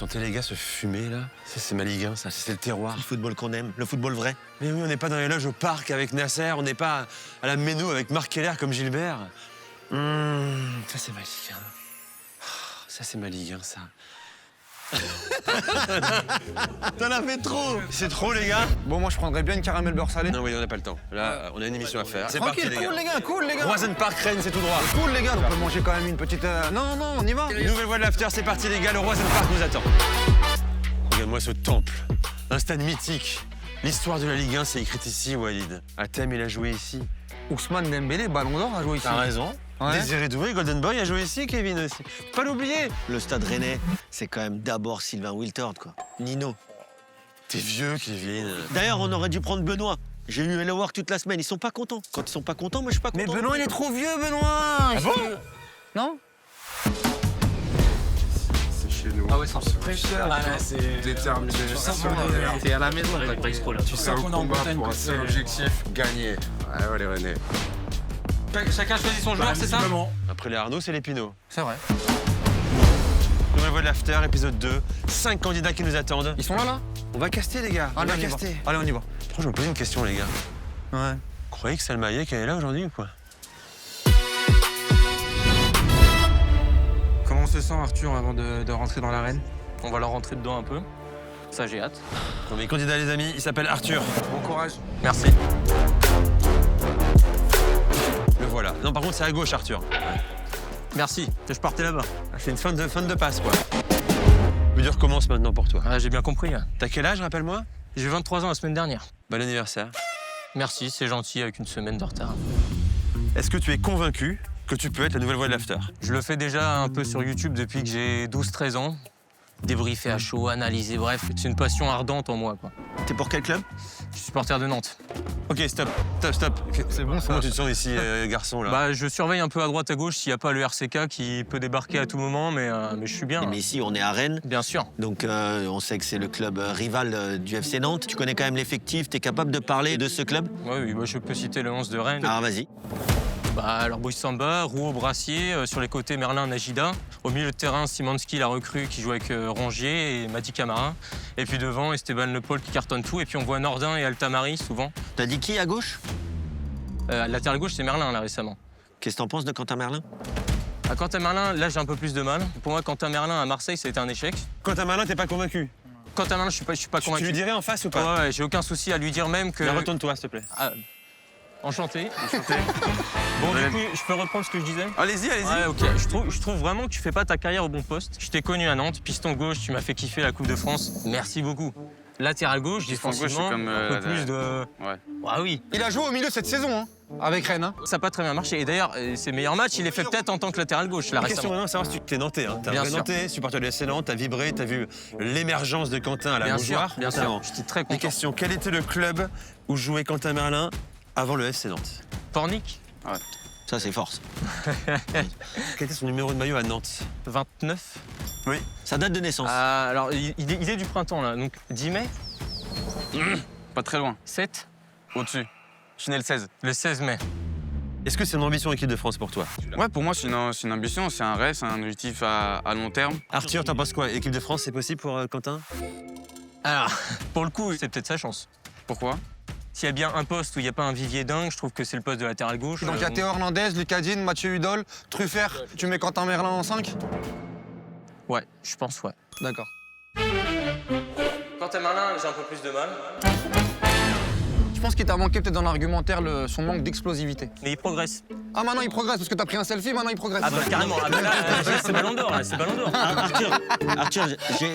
sentez les gars se fumer là? Ça c'est ma Ligue 1, ça, c'est le terroir. Le football qu'on aime, le football vrai. Mais oui, on n'est pas dans les loges au parc avec Nasser, on n'est pas à la Méno avec Marc Keller comme Gilbert. Ça c'est ma Ligue 1. Ça c'est ma Ligue 1, ça. T'en as fait trop. C'est trop les gars. Bon, moi je prendrais bien une caramel beurre salé. Non oui, on n'a pas le temps. Là, on a une émission à faire. C'est Tranquille, parti les cool gars. les gars, cool les gars. Roisen Park, Rennes, c'est tout droit. Cool les gars, on peut manger quand même une petite... Non, non, on y va. Nouvelle voie de l'after, c'est parti les gars, le Roisen Park nous attend. Regarde-moi ce temple, un stade mythique. L'histoire de la Ligue 1, c'est écrit ici, Walid. Athème, il a joué ici. Ousmane Dembélé, Ballon d'Or, a joué ici. T'as raison. Ouais. Désiré Doué, Golden Boy, a joué ici, Kevin aussi. Pas l'oublier. Le stade rennais, c'est quand même d'abord Sylvain Wiltord, quoi. Nino. T'es vieux, Kevin. D'ailleurs, on aurait dû prendre Benoît. J'ai eu Hello Work toute la semaine, ils sont pas contents. Quand ils sont pas contents, moi je suis pas Mais content. Benoît, il est trop vieux, Benoît. Ah bon? Non? Ah ouais, c'est fraîcheur, c'est déterminé. T'es à la maison, t'as pas expo là. Tu sens qu'on est en Bretagne pour un seul objectif, gagner. Ouais, les Rennais. Chacun choisit son joueur, c'est ça? Après les Arnaud, c'est les Pinot. C'est vrai. Nouvelle voie de l'after, épisode 2. 5 candidats qui nous attendent. Ils sont là, là? On va caster, les gars. Allez, on on va y va. caster. Allez, on y va. Franchement, je me pose une question, les gars. Ouais. Vous croyez que Salma Hayek, elle est là aujourd'hui ou quoi? Comment on se sent, Arthur, avant de rentrer dans l'arène? On va leur rentrer dedans un peu. Ça, j'ai hâte. Premier candidat, les amis, il s'appelle Arthur. Bon courage. Merci. Le voilà. Non, par contre, c'est à gauche, Arthur. Merci. Je partais là-bas. C'est une fin de passe, quoi. Le dur commence maintenant pour toi. Ah, j'ai bien compris. Hein. T'as quel âge, rappelle-moi? J'ai 23 ans la semaine dernière. Bon anniversaire. Merci, c'est gentil avec une semaine de retard. Est-ce que tu es convaincu que tu peux être la nouvelle voix de l'after? Je le fais déjà un peu sur YouTube depuis que j'ai 12-13 ans. Débriefer à chaud, analyser, bref, c'est une passion ardente en moi, quoi. T'es pour quel club? Je suis supporter de Nantes. Ok, stop. C'est bon, ça. Comment tu te sens ici, garçon, là? Bah, je surveille un peu à droite, à gauche s'il n'y a pas le RCK qui peut débarquer à tout moment, mais je suis bien. Mais ici, on est à Rennes. Bien sûr. Donc, on sait que c'est le club rival du FC Nantes. Tu connais quand même l'effectif, t'es capable de parler de ce club? Oui, bah, je peux citer le 11 de Rennes. Alors, vas-y. Bah, alors Boy Samba, Rouault, Brassier, sur les côtés Merlin, Najida. Au milieu de terrain, Simanski, la recrue qui joue avec Rongier et Madi Camara. Et puis devant, Esteban Le Paul qui cartonne tout. Et puis on voit Nordin et Altamari souvent. T'as dit qui à gauche? Latéral gauche, c'est Merlin là récemment. Qu'est-ce que t'en penses de Quentin Merlin? À Quentin Merlin, là j'ai un peu plus de mal. Pour moi, Quentin Merlin à Marseille, ça a été un échec. Quand t'as malin, t'es pas convaincu? Quentin Merlin, je suis pas Tu convaincu. lui dirais en face ou pas? Ouais, j'ai aucun souci à lui dire même que. Mais retourne-toi, s'il te plaît. Ah, enchanté. Bon, du coup, je peux reprendre ce que je disais? Allez-y, allez-y. Ouais, ok. Je trouve vraiment que tu fais pas ta carrière au bon poste. Je t'ai connu à Nantes, piston gauche, tu m'as fait kiffer la Coupe de France. Merci beaucoup. Latéral gauche, Piston gauche, défensivement, c'est comme, un peu plus de... Ouais. Ah oui. Il a joué au milieu cette saison, hein, avec Rennes. Hein. Ça n'a pas très bien marché. Et d'ailleurs, ses meilleurs matchs, il les fait peut-être en tant que latéral gauche, là, La question récemment. maintenant, savoir si tu t'es nantais. Hein. T'es un Bien vrai sûr. nantais, supporter de FC Nantes, t'as vibré, t'as vu l'émergence de Quentin à la Bien sûr, Beaujoire. bien sûr. J'étais très Des content. questions. Quel était le club où jouait Quentin Merlin avant le FC Nantes? Pornic, Ça, c'est force. Quel était son numéro de maillot à Nantes? 29. Oui. Sa date de naissance. Ah, alors, il est du printemps, là. Donc, 10 mai, Pas très loin. 7, Au-dessus. Je suis né le 16. le 16 mai. Est-ce que c'est une ambition équipe de France pour toi? Ouais, pour moi, c'est une ambition, c'est un rêve, c'est un objectif à long terme. Arthur, t'en penses quoi? Équipe de France, c'est possible pour Quentin? Alors, pour le coup, c'est peut-être sa chance. Pourquoi? S'il y a bien un poste où il n'y a pas un vivier dingue, je trouve que c'est le poste de latéral gauche. Donc il y a Théo Hernandez, Lucadine, Mathieu Hudol, Truffert. Tu mets Quentin Merlin en 5? Ouais, je pense, ouais. D'accord. Quentin Merlin, j'ai un peu plus de mal. Je pense qu'il t'a manqué peut-être dans l'argumentaire son manque d'explosivité. Mais il progresse. Ah, maintenant il progresse parce que t'as pris un selfie, maintenant il progresse. Ah bah carrément, ah bah là, c'est Ballon d'Or, là, c'est Ballon d'Or. Arthur,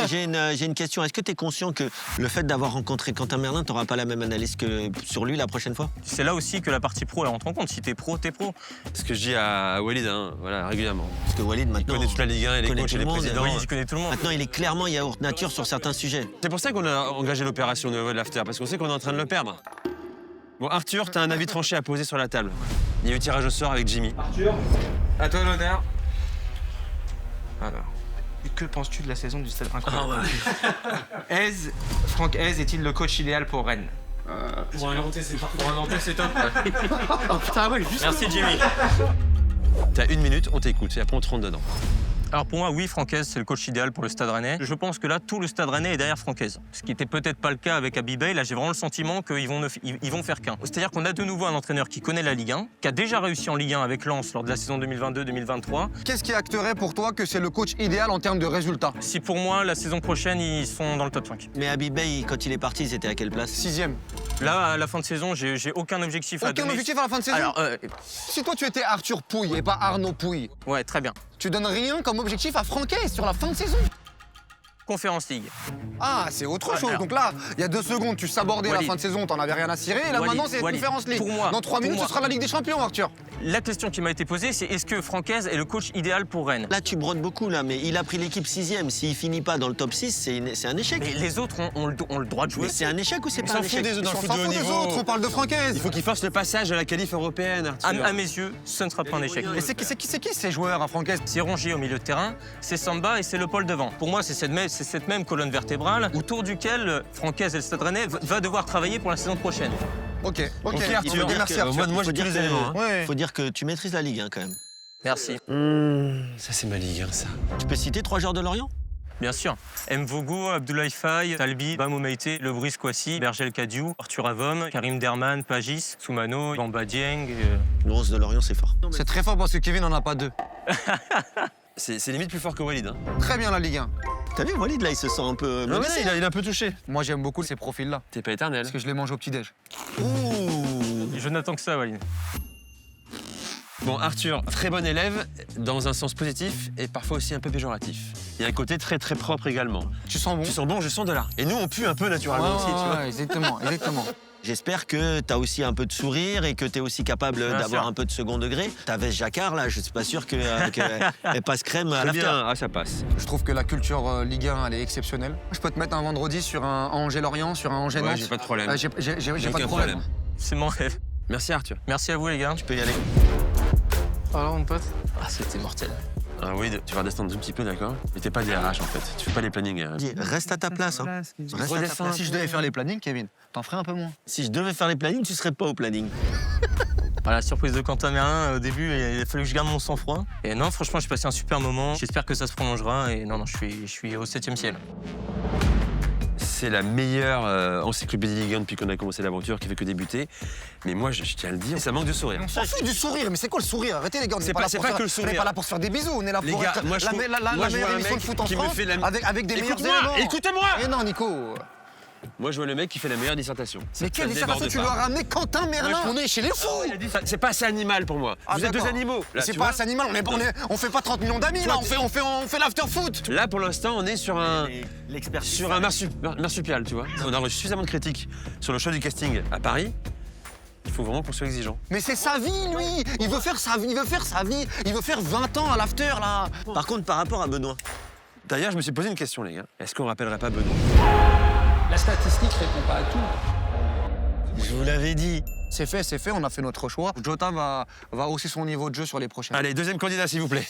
j'ai une question. Est-ce que tu es conscient que le fait d'avoir rencontré Quentin Merlin, tu n'auras pas la même analyse que sur lui la prochaine fois? C'est là aussi que la partie pro, elle rentre en compte. Si t'es pro, t'es pro. Ce que je dis à Walid, hein, voilà, régulièrement. Parce que Walid, Il maintenant, connaît toute la Ligue 1 et les connaît coachs tout et le les monde. présidents. Oui, je connais tout le monde. maintenant, il est clairement yaourt nature sur certains sujets. C'est pour ça qu'on a engagé l'opération de l'after, parce qu'on sait qu'on est en train de le perdre. Bon, Arthur, t'as un avis tranché à poser sur la table. Il y a eu tirage au sort avec Jimmy. À toi l'honneur. Alors, que penses-tu de la saison du Stade Incroyable? Hez, Franck Hez est-il le coach idéal pour Rennes? Pour un Nantais, c'est parfait. Pour un Nantais, c'est top. Oh putain, ouais, juste. Merci Jimmy. T'as 1 minute, on t'écoute, et après on te rentre dedans. Alors pour moi, oui, Francaise, c'est le coach idéal pour le Stade Rennais. Je pense que là, tout le Stade Rennais est derrière Francaise. Ce qui n'était peut-être pas le cas avec Abibay. Là, j'ai vraiment le sentiment qu'ils vont faire qu'un. C'est-à-dire qu'on a de nouveau un entraîneur qui connaît la Ligue 1, qui a déjà réussi en Ligue 1 avec Lens lors de la saison 2022-2023. Qu'est-ce qui acterait pour toi que c'est le coach idéal en termes de résultats? Si pour moi, la saison prochaine, ils sont dans le top 5. Mais Abibay, quand il est parti, c'était à quelle place? 6e. Là, à la fin de saison, j'ai aucun objectif à Aucun donner. objectif à la fin de saison? Alors, Si toi tu étais Arthur Pouille et pas Arnaud Pouille, ouais, très bien. tu donnes rien comme objectif à Francaise sur la fin de saison? Conférence League. Ah, c'est autre chose. alors. Donc là, il y a 2 secondes, tu sabordais la Walid. fin de saison, t'en avais rien à cirer. Et là, Walid, maintenant, c'est Walid. Conférence League. Pour moi, Dans 3 minutes, pour ce sera la Ligue des Champions, Arthur. La question qui m'a été posée, c'est est-ce que Francaise est le coach idéal pour Rennes? Là, tu brodes beaucoup, là, mais il a pris l'équipe 6e. S'il finit pas dans le top 6, c'est un échec. Mais les autres ont le droit de jouer. Mais c'est un échec ou c'est pas s'en un fout échec? des autres dans le On foot s'en de haut fout des niveau. autres, on parle de Francaise. Il faut qu'il fasse le passage à la qualif européenne, Arthur. À mes yeux, ce ne sera pas un échec. Et c'est qui ces joueurs à Francaise? C'est Rongier au milieu de terrain, c'est Samba et c'est Le Paul devant. Pour moi, c'est cette même colonne vertébrale autour duquel Francaise et le Stade Rennais va devoir travailler pour la saison prochaine. Ok, Ok, Arthur. Arthur. Merci, Moi, Arthur. moi j'ai Faut tous dire les que- éléments. hein. Ouais. Faut dire que tu maîtrises la Ligue, hein, quand même. Merci. Ça, c'est ma Ligue 1, ça. Tu peux citer 3 joueurs de Lorient? Bien sûr. Mvogo, Abdoulaye Faye, Talbi, Bamo Meïté, Le Brice Kouassi, Bergel Kadiou, Arthur Avom, Karim Derman, Pagis, Soumano, Bamba Dieng. Le 11 de Lorient, c'est fort. C'est très fort parce que Kevin n'en a pas 2. C'est limite plus fort que Walid. Hein. Très bien la Ligue 1. T'as vu, Walid, là, il se sent un peu Non, mais menacé. il a un peu touché. Moi, j'aime beaucoup ces profils-là. T'es pas éternel. Parce que je les mange au petit-déj. Ouh. Je n'attends que ça, Walid. Bon, Arthur, très bon élève, dans un sens positif et parfois aussi un peu péjoratif. Il y a un côté très très propre également. Tu sens bon? Tu sens bon, je sens de là. Et nous, on pue un peu naturellement aussi, tu vois. Ouais, exactement, exactement. J'espère que t'as aussi un peu de sourire et que t'es aussi capable Bien d'avoir sûr. un peu de second degré. Ta veste jacquard, là, je suis pas sûr qu'elle passe crème à Très l'after. bien, ah, ça passe. Je trouve que la culture Ligue 1, elle est exceptionnelle. Je peux te mettre un vendredi sur un Angers-Lorient, sur un Angers-Nantes. Ouais, j'ai pas de problème. J'ai pas Aucun de problème. C'est mon rêve. Merci Arthur. Merci à vous, les gars. Tu peux y aller. Alors, mon pote? Ah, c'était mortel. Ah oui, tu vas redescendre un petit peu, d'accord? Mais t'es pas DRH en fait. Tu fais pas les plannings. Dis, reste à ta place. Hein. Reste à ta place. Si je devais faire les plannings, Kevin, t'en ferais un peu moins. Si je devais faire les plannings, tu serais pas au planning. Voilà, surprise de Quentin Merlin, au début, il a fallu que je garde mon sang-froid. Et non, franchement, j'ai passé un super moment. J'espère que ça se prolongera. Et non, je suis au 7e ciel. C'est la meilleure encyclopédie Ligue 1 depuis qu'on a commencé l'aventure, qui fait que débuter. Mais moi, je tiens à le dire, ça manque de sourire. On s'en fout du sourire, mais c'est quoi le sourire? Arrêtez les gars, on C'est n'est pas- pas là c'est pour pas faire- que le on sourire. n'est pas là pour se faire des bisous, on est là Les pour gars, être moi, je la vois- meilleure moi, je vois un émission mec de foot en qui me France fait la- avec des meilleurs Écoute-moi, éléments. écoutez-moi. Mais non, Nico. Moi, je vois le mec qui fait la meilleure dissertation. Mais quelle dissertation tu lui as ramené Quentin Merlin? On est chez les fous. C'est pas assez animal pour moi. Ah, Vous êtes deux d'accord. animaux. Là, C'est tu pas vois. assez animal, on fait pas 30 millions d'amis là, on fait l'after-foot. Là, pour l'instant, on est sur un L'expertise. marsupial, tu vois. On a reçu suffisamment de critiques sur le choix du casting à Paris. Il faut vraiment qu'on soit exigeant. Mais c'est sa vie, lui. Il veut faire sa vie, il veut faire 20 ans à l'after là. Par contre, par rapport à Benoît, D'ailleurs, je me suis posé une question, les gars. Est-ce qu'on rappellerait pas Benoît? La statistique répond pas à tout. je vous l'avais dit. C'est fait, on a fait notre choix. Jota va hausser son niveau de jeu sur les prochaines. Allez, deuxième candidat, s'il vous plaît.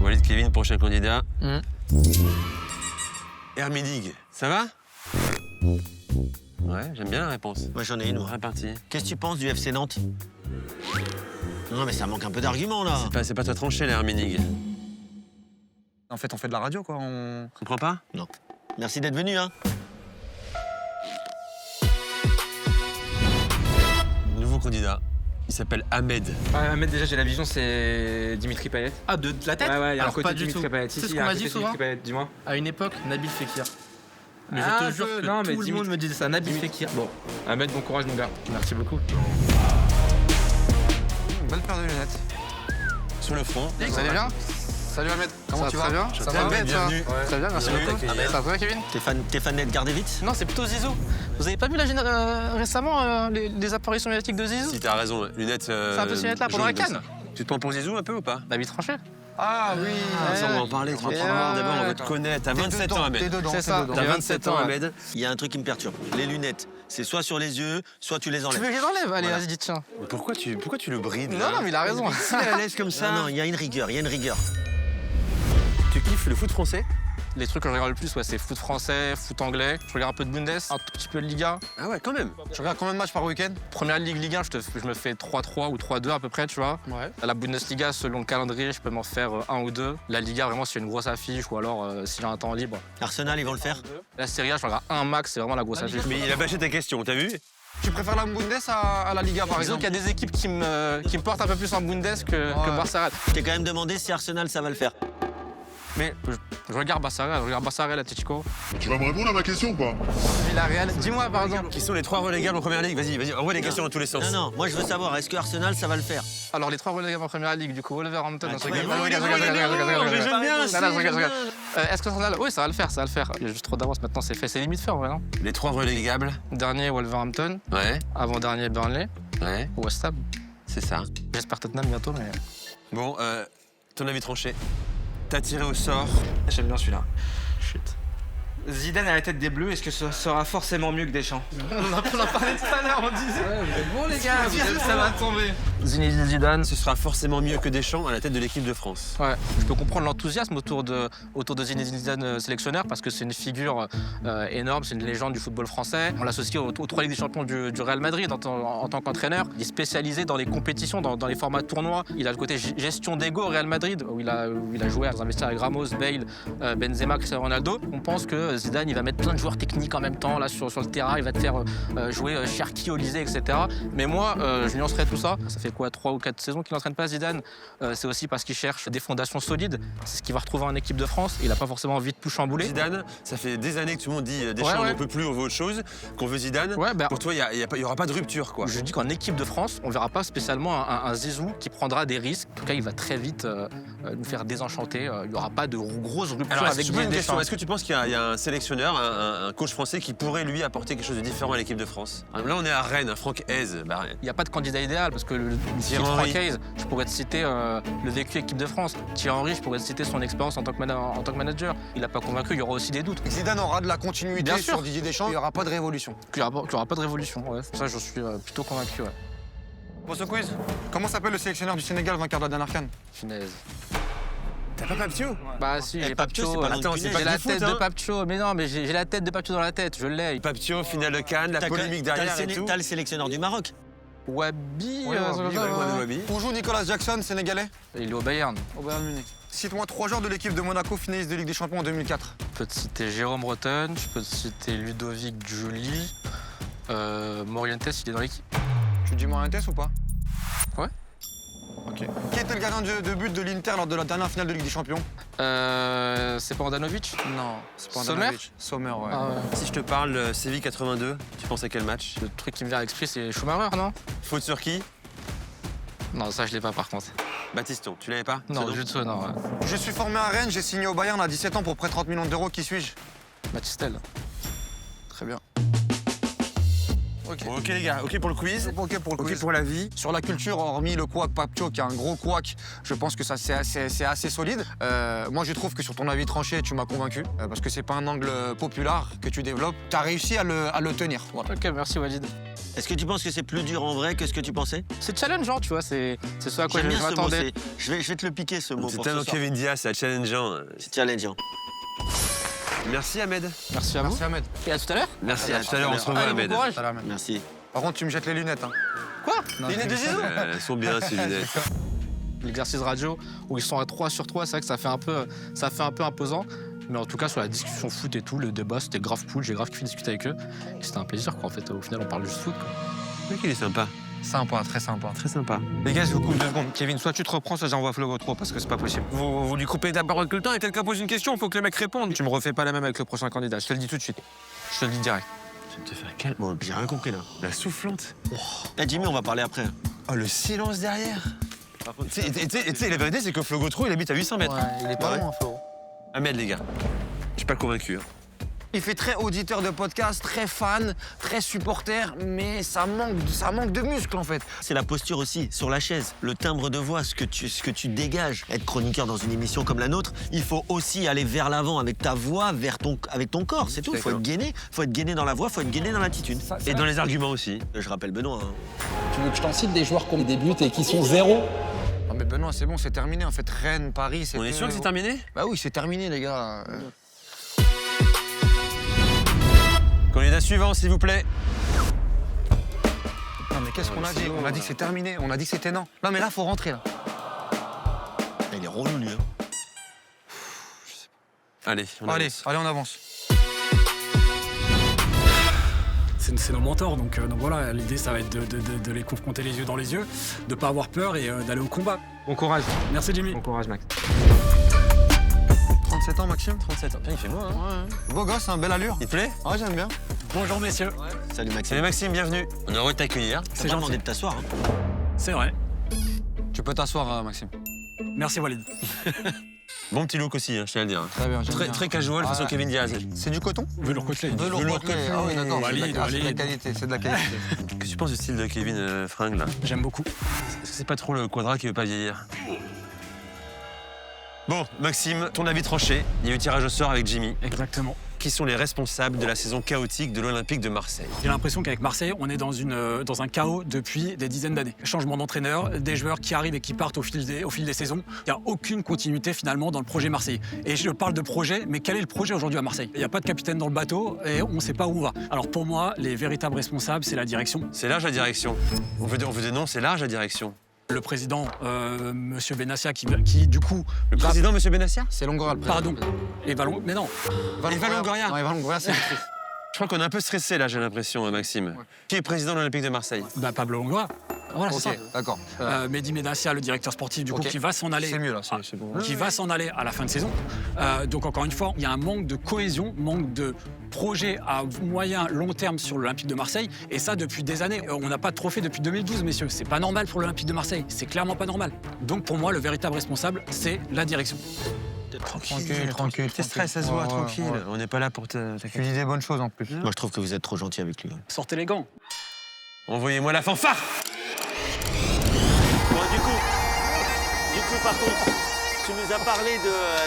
Walid, Kevin, prochain candidat. Hermidig, ça va? Ouais, j'aime bien la réponse. Moi, j'en ai une. Réparti. Qu'est-ce que tu penses du FC Nantes? Non, mais ça manque un peu d'arguments, là. C'est pas toi tranché, la Hermidig. En fait, on fait de la radio quoi. Comprends pas? Non. Merci d'être venu, hein. Nouveau candidat. Il s'appelle Ahmed. Ahmed, déjà, j'ai la vision, c'est Dimitri Payet. Ah, de la tête? Ouais, ouais, il y a un Alors, côté pas du Dimitri tout. Payet. C'est Si, ce il y a qu'on un m'a côté dit souvent. Dimitri Payet, dis-moi. À une époque, Nabil Fekir. Mais Ah, je te jure que non, mais tout le monde me disait ça, Nabil Fekir. Bon, Ahmed, bon courage, mon gars. Merci beaucoup. Belle paire de lunettes. Sur le front. Ça allait bien? Salut Ahmed. Comment tu vas? Bien. Ça va Ahmed, bienvenue. Très bien, merci Bienvenue. beaucoup. Ça va Kevin? T'es fan d'Edgar Davids? Non, c'est plutôt Zizou. Vous avez pas vu récemment les apparitions médiatiques de Zizou? Si t'as raison, lunettes. C'est un peu ces lunettes-là pendant jaunes la comme CAN. ça. Tu te prends pour Zizou un peu ou pas? David Tranchet. Ah oui. Ça, on va en parler tranquillement. ouais, D'abord, on ouais. va te connaître. T'as 27 ans, T'es Ahmed. dedans, C'est t'es ça. dedans. T'as J'ai 27 ans, ouais. Ahmed. Il y a un truc qui me perturbe. Les lunettes, c'est soit sur les yeux, soit tu les Tu enlèves. veux que je les enlève? Allez, Voilà. vas-y, tiens. Mais pourquoi tu le brides Non, là non, mais il a raison. Si elle est à l'aise comme ça. Non, il y a une rigueur, Tu kiffes le foot français? Les trucs que je regarde le plus, ouais, c'est foot français, foot anglais. Je regarde un peu de Bundes, un tout petit peu de Liga. Ah ouais, quand même. Tu regardes combien de matchs par week-end? Première Ligue, Ligue 1, je me fais 3-3 ou 3-2 à peu près, tu vois. Ouais. La Bundesliga, selon le calendrier, je peux m'en faire 1 ou 2. La Liga, vraiment, s'il y a une grosse affiche ou alors s'il y a un temps libre. Arsenal, ils vont le faire. La Serie A, je regarde un max, c'est vraiment la grosse affiche. Mais il a bâché ta question, t'as vu? Tu préfères la Bundes à la Liga par Disons exemple? qu'il y a des équipes qui me portent un peu plus en Bundes que Barça. Je t'ai quand même demandé si Arsenal, ça va le faire. Mais je regarde Barça, Atletico, Tu vas me répondre à ma question ou pas? Villarreal. Dis-moi par exemple. Qui sont les 3 relégables en première ligue? Vas-y, envoie les questions dans tous les sens. Non, moi je veux savoir, est-ce que Arsenal, ça va le faire? Alors les 3 relégables en première ligue, du coup, Wolverhampton. Ah, non, je tu rigole. vas- Non, je rigole, regarde, je rigole, je rigole, je rigole, je rigole. j'aime bien, Non, si, non, je rigole, j'aime je rigole. Est-ce que Arsenal, oui, ça va le faire. Il y a juste trop d'avance maintenant, c'est fait. C'est limite fait en vrai, non? Les 3 relégables. Dernier Wolverhampton, Ouais, avant-dernier Burnley, ouais, West Ham. c'est ça. J'espère Tottenham bientôt, mais Bon, ton avis tranché. T'as tiré au sort. J'aime bien celui-là. Chut. Zidane à la tête des Bleus, est-ce que ce sera forcément mieux que Deschamps? On a parlé tout à l'heure, on disait. Ouais, vous êtes bons les gars, ça va tomber. Zinedine Zidane. Ce sera forcément mieux que Deschamps à la tête de l'équipe de France. Ouais, je peux comprendre l'enthousiasme autour de Zinedine Zidane sélectionneur parce que c'est une figure énorme, c'est une légende du football français. On l'associe aux 3 Ligues des Champions du Real Madrid en tant qu'entraîneur. Il est spécialisé dans les compétitions, dans les formats tournois. Il a le côté gestion d'ego au Real Madrid où il a joué dans un vestiaire avec Ramos, Bale, Benzema, Cristiano Ronaldo. On pense que Zidane il va mettre plein de joueurs techniques en même temps là sur le terrain, il va te faire jouer Cherki, Olysée, etc. Mais moi, je nuancerais tout ça. Ça fait quoi, 3 ou 4 saisons qu'il n'entraîne pas Zidane. C'est aussi parce qu'il cherche des fondations solides. C'est ce qu'il va retrouver en équipe de France. Il n'a pas forcément envie de tout chambouler. Zidane, ça fait des années que tout le monde dit Deschamps, Ouais. on ne peut plus, on veut autre chose, qu'on veut Zidane. Ouais, bah, Pour toi, il n'y aura pas de rupture, quoi. je dis qu'en équipe de France, on verra pas spécialement un Zizou qui prendra des risques. En tout cas, il va très vite nous faire désenchanter. Il n'y aura pas de grosse rupture Alors, avec est-ce que, Deschamps. est-ce que tu penses qu'il y a un sélectionneur, un coach français qui pourrait lui apporter quelque chose de différent à l'équipe de France? Là, on est à Rennes, Franck Hez. Bah, Il n'y a pas de candidat idéal parce que le Thierry Franck Henry. Hayes, je pourrais te citer le vécu équipe de France. Thierry Henry, je pourrais te citer son expérience en tant que manager. Il n'a pas convaincu, il y aura aussi des doutes. Zidane aura de la continuité Bien sûr. sur Didier Deschamps, il n'y aura pas de révolution. Il n'y aura pas de révolution. Ouais. Ça, je suis plutôt convaincu. Ouais. Pour ce quiz, comment s'appelle le sélectionneur du Sénégal vainqueur de la dernière CAN? Finesse. t'as pas Papio? Bah si, j'ai Papio, c'est Papio. pas loin de Attends, c'est Punaise. pas J'ai du la foot, tête hein. de Papio. Mais non, mais j'ai la tête de Papio dans la tête. Je l'ai. Papio, finale de Cannes, la polémique derrière et tout. T'as le sélectionneur du Maroc. Wabi. Wabi. Où joue Nicolas Jackson, sénégalais? Il est au Bayern. Au Bayern Munich. Cite-moi 3 joueurs de l'équipe de Monaco finaliste de Ligue des Champions en 2004. Je peux te citer Jérôme Rotten, je peux te citer Ludovic Julie. Morientes, il est dans l'équipe. Tu dis Morientes ou pas? Ouais. Ok. Qui était le gardien de but de l'Inter lors de la dernière finale de Ligue des Champions? C'est pas Andanovic? Non, c'est pas Sommer? Andanovic. Sommer, ouais. Ah ouais. Si je te parle Séville 82, tu penses à quel match? Le truc qui me vient à l'esprit, c'est Schumacher, non? Faute sur qui? Non, ça, je l'ai pas par contre. Baptiston, tu l'avais pas? Non, C'est du tout, non. Ouais. Je suis formé à Rennes, j'ai signé au Bayern à 17 ans pour près de 30 millions d'euros. Qui suis-je? Matistel. Très bien. Ok. Bon, ok les gars, ok pour le quiz. Ok pour le Ok quiz. pour la vie. Sur la culture, hormis le couac Papio, qui est un gros couac, je pense que ça c'est assez solide. Moi, je trouve que sur ton avis tranché, tu m'as convaincu, parce que c'est pas un angle populaire que tu développes. Tu as réussi à le tenir. Voilà. Ok, merci Walid. Est-ce que tu penses que c'est plus dur en vrai que ce que tu pensais? C'est challengeant, tu vois, c'est ce à quoi J'aime je bien ce mot. m'attendais. Je vais te le piquer ce mot C'est pour tellement ce soir. Kevin Diaz, c'est challengeant. C'est challengeant. Merci Ahmed. Merci à vous. Merci Ahmed. Et à tout à l'heure. Merci, à tout à l'heure, on se revoit Allez, Ahmed. bon courage. Salam, Ahmed. Merci. Par contre, tu me jettes les lunettes. Hein. Quoi? Lunettes de Zizou? Elles sont bien ces lunettes. L'exercice radio où ils sont à 3 sur 3, c'est vrai que ça fait un peu imposant. Mais en tout cas, sur la discussion foot et tout, le débat, c'était grave cool. J'ai grave kiffé discuter avec eux. Et c'était un plaisir, quoi. En fait, au final, on parle juste foot, quoi. Oui, il est sympa. Sympa, très sympa. Très sympa. Les gars, je vous coupe 2 secondes. Kevin, soit tu te reprends, soit j'envoie Flo votre parce que c'est pas possible. Vous lui coupez d'abord avec le temps et quelqu'un pose une question, il faut que le mec réponde. Tu me refais pas la même avec le prochain candidat, je te le dis tout de suite. Je te le dis direct. Tu vas te faire quel... Bon, j'ai rien compris là. La soufflante. Eh Jimmy, on va parler après. Oh, le silence derrière. Tu sais, la vérité, c'est que Flo Gautreau, il habite à 800 mètres. il est pas Ouais. loin, Flo. Ahmed, les gars. Je suis pas convaincu. Hein. Il fait très auditeur de podcast, très fan, très supporter, mais ça manque de muscles en fait. C'est la posture aussi, sur la chaise, le timbre de voix, ce que tu dégages. Être chroniqueur dans une émission comme la nôtre, il faut aussi aller vers l'avant avec ta voix, avec ton corps, c'est tout. Il faut être gainé dans la voix, il faut être gainé dans l'attitude. Et dans les arguments aussi. Je rappelle Benoît. Hein. Tu veux que je t'en cite des joueurs qui débutent et qui sont zéro? Non mais Benoît, c'est bon, c'est terminé en fait. Rennes, Paris, c'est. On est sûr que c'est terminé? Bah oui, c'est terminé les gars. Candidat suivant, s'il vous plaît. Non, mais qu'est-ce qu'on a dit? On a dit que c'est terminé. On a dit que c'était non. Non, mais là, faut rentrer, là. Il est relou, lui. Hein. Allez, on Allez, avance. allez, on avance. C'est nos mentors, donc voilà, l'idée ça va être de les confronter les yeux dans les yeux, de pas avoir peur et d'aller au combat. Bon courage. Merci Jimmy. Bon courage, Max. 37 ans, Maxime? 37 ans. Putain, il fait moi, hein. Beau gosse, hein, belle allure. Il te plaît? Ouais, j'aime bien. Bonjour messieurs. Salut, Maxime. Salut Maxime, bienvenue. On est heureux de t'accueillir. C'est gentil. Demandé de t'asseoir. Hein. C'est vrai. Tu peux t'asseoir, Maxime. Merci Walid. Bon petit look aussi, hein, je tiens à le dire. Très bien, j'aime bien. Très casual façon Kevin Diaz. C'est du coton? Velours côtelé. Velours côtelé. Ah oui, d'accord. Valide, C'est de la valide. qualité, c'est de la qualité. Qu'est-ce que tu penses du style de Kevin Fringue là? J'aime beaucoup. Est-ce que c'est pas trop le quadra qui veut pas vieillir? Bon, Maxime, ton avis tranché. Il y a eu tirage au sort avec Jimmy. Exactement. Qui sont les responsables de la saison chaotique de l'Olympique de Marseille? J'ai l'impression qu'avec Marseille, on est dans un chaos depuis des dizaines d'années. Changement d'entraîneur, des joueurs qui arrivent et qui partent au fil des saisons. Il n'y a aucune continuité finalement dans le projet Marseille. Et je parle de projet, mais quel est le projet aujourd'hui à Marseille? Il n'y a pas de capitaine dans le bateau et on ne sait pas où on va. Alors pour moi, les véritables responsables, c'est la direction. C'est large la direction. On veut des noms, c'est large la direction. Le président, Monsieur Benassia, qui du coup... Le président, Monsieur Benassia? C'est Longoria, le président. Pardon. Et Valon... Mais non. Eva Longoria. Non, Eva Longoria, c'est Je crois qu'on est un peu stressé là, j'ai l'impression, Maxime. Ouais. Qui est président de l'Olympique de Marseille? Bah Pablo Longoria. Voilà, c'est Ok, ça. d'accord. Mehdi Benassia, le directeur sportif, du coup, Ok. qui va s'en aller. C'est mieux, là, c'est bon. Qui va s'en aller à la fin de saison. Donc encore une fois, il y a un manque de cohésion, manque de projet à moyen, long terme sur l'Olympique de Marseille. Et ça depuis des années. On n'a pas de trophée depuis 2012, messieurs. C'est pas normal pour l'Olympique de Marseille. C'est clairement pas normal. Donc pour moi, le véritable responsable, c'est la direction. Tranquille. T'es stress, ça se voit, Ouais, tranquille. ouais. On n'est pas là pour te... Tu dis des bonnes choses en plus. Moi, je trouve que vous êtes trop gentil avec lui. Sortez les gants. Envoyez-moi la fanfare! Bon, du coup, par contre, tu nous as parlé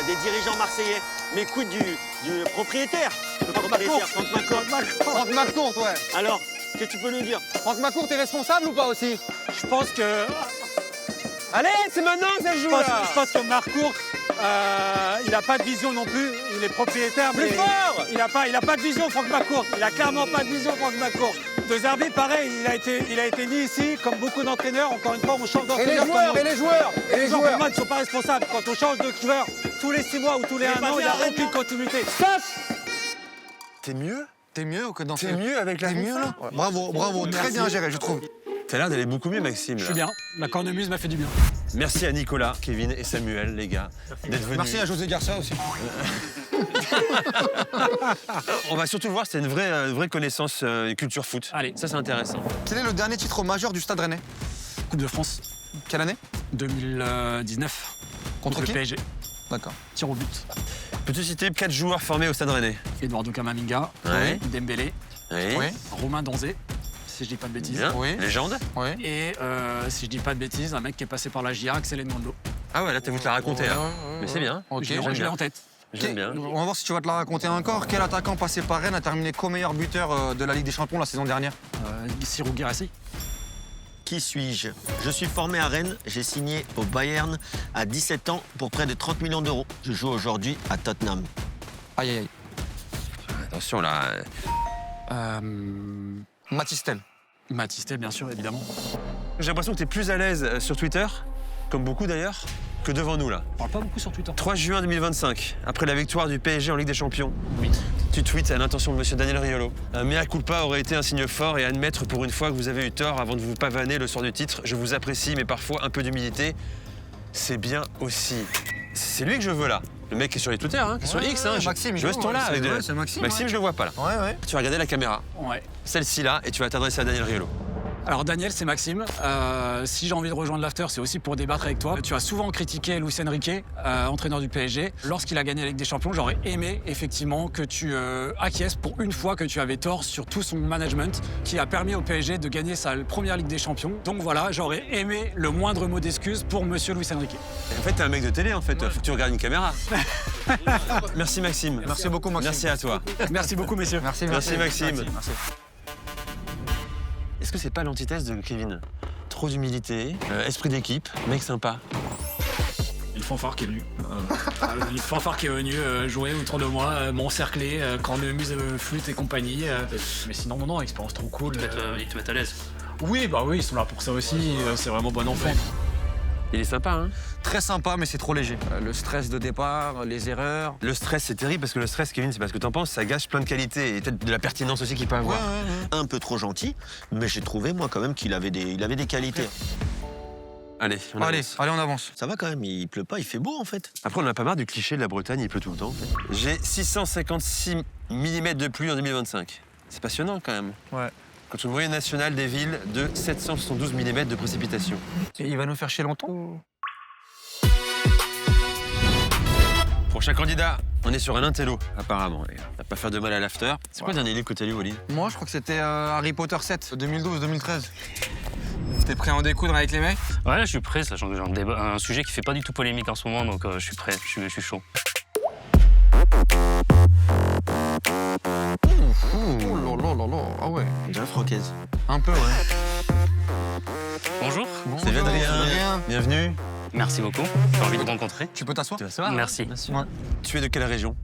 des dirigeants marseillais. Mais écoute du propriétaire. Le propriétaire, Franck McCourt. Franck McCourt, ouais. Alors, qu'est-ce que tu peux nous dire? Franck McCourt, t'es responsable ou pas aussi? Je pense que... Allez, c'est maintenant que ça joue là! Je pense que Marcourt, il n'a pas de vision non plus. Il est propriétaire, Plus mais fort! il n'a pas de vision, Franck McCourt. Il a clairement pas de vision, Franck McCourt. De Zerbi, pareil, il a été mis ici, comme beaucoup d'entraîneurs. Encore une fois, on change d'entraîneur. les joueurs Les joueurs, pour moi, ne sont pas responsables. Quand on change de joueur tous les 6 mois ou tous les 1 an, il n'y a aucune continuité. T'es mieux? T'es mieux que dans T'es mieux avec la T'es mieux là? fanfare? Bravo, très bien géré, je trouve. T'as l'air d'aller beaucoup mieux, Maxime. Je là. suis bien. La cornemuse m'a fait du bien. Merci à Nicolas, Kevin et Samuel, les gars, d'être venus. Merci à José Garcia aussi. On va surtout voir, c'est une vraie connaissance culture foot. Allez. Ça, c'est intéressant. Quel est le dernier titre majeur du Stade Rennais? Coupe de France, Quelle année? 2019. Contre le qui? PSG. D'accord. Tir au but. Peux-tu citer 4 joueurs formés au Stade Rennais? Eduardo Camavinga, Ouais. Dembélé, Oui. Romain Donzé, si je dis pas de bêtises. Bien. Oui. Légende. Oui. Et si je dis pas de bêtises, un mec qui est passé par la GIA, Axel Edmondo. Ah ouais, là, t'as voulu te la raconter. hein. Mais c'est bien. Ok. Je l'ai bien. en tête. J'aime bien. On va voir si tu vas te la raconter encore. Quel attaquant passé par Rennes a terminé co-meilleur buteur de la Ligue des Champions la saison dernière? Sirou Guirassy. Qui suis-je? Je suis formé à Rennes, j'ai signé au Bayern à 17 ans pour près de 30 millions d'euros. Je joue aujourd'hui à Tottenham. Aïe, aïe, aïe. Attention, là. Matistel. Matistel, bien sûr, évidemment. J'ai l'impression que t'es plus à l'aise sur Twitter, comme beaucoup d'ailleurs, que devant nous, là. On parle pas beaucoup sur Twitter. 3 juin 2025, après la victoire du PSG en Ligue des Champions. Oui. Tu tweets à l'intention de monsieur Daniel Riolo. Un mea culpa aurait été un signe fort et admettre pour une fois que vous avez eu tort avant de vous pavaner le soir du titre. Je vous apprécie, mais parfois un peu d'humilité, c'est bien aussi. C'est lui que je veux là. Le mec qui est sur les Twitter, hein, qui est sur X. Hein, Maxime, je veux ce ton-là. c'est avec vrai, c'est Maxime, Maxime, ouais. je le vois pas là. Ouais. Tu vas regarder la caméra, Ouais. celle-ci là, et tu vas t'adresser à Daniel Riolo. Alors Daniel, c'est Maxime. Si j'ai envie de rejoindre l'after, c'est aussi pour débattre avec toi. Tu as souvent critiqué Luis Enrique, entraîneur du PSG. Lorsqu'il a gagné la Ligue des Champions, j'aurais aimé effectivement que tu acquiesces pour une fois que tu avais tort sur tout son management qui a permis au PSG de gagner sa première Ligue des Champions. Donc voilà, j'aurais aimé le moindre mot d'excuse pour monsieur Luis Enrique. En fait, t'es un mec de télé en fait, faut que tu regardes une caméra. Merci Maxime. Merci beaucoup, Maxime. Merci à toi. Merci beaucoup, messieurs. Merci, Merci, Maxime. Merci. Est-ce que c'est pas l'antithèse de Kevin? Trop d'humilité, esprit d'équipe, mec sympa. fanfare qui est venu. Une fanfare qui est venue jouer autour de moi, m'encercler, cornemuse, flûte et compagnie. Mais sinon, non, expérience trop cool. Ils te mettent à l'aise. Oui, bah oui, ils sont là pour ça aussi. C'est vraiment bon enfant. Il est sympa, hein? Très sympa, mais c'est trop léger. Le stress de départ, les erreurs. Le stress, c'est terrible parce que le stress, Kevin, c'est parce que t'en penses, ça gâche plein de qualités et peut-être de la pertinence aussi qu'il peut avoir. Un peu trop gentil, mais j'ai trouvé, moi, quand même, qu'il avait des qualités. Allez, on Allez, avance. allez, on avance. Ça va quand même, il pleut pas, il fait beau, en fait. Après, on n'a pas marre du cliché de la Bretagne, il pleut tout le temps. En fait. J'ai 656 mm de pluie en 2025. C'est passionnant quand même. Ouais. Quand une moyenne nationale des villes de 772 mm de précipitation. Et il va nous faire chier longtemps. Prochain candidat, on est sur un intello, apparemment. On va pas faire de mal à l'after. C'est quoi le dernier livre que t'as lu, Walid? Moi, je crois que c'était Harry Potter 7, 2012-2013. T'es prêt à en découdre avec les mecs? Ouais, je suis prêt, sachant que j'ai un sujet qui fait pas du tout polémique en ce moment, donc je suis prêt, je suis chaud. Oh là là là, ah ouais. Déjà francaise. Un peu, ouais. Bonjour. Salut Adrien. Bienvenue. Merci beaucoup, j'ai envie de vous rencontrer. Tu peux t'asseoir? Tu vas savoir? Merci. Tu es de quelle région?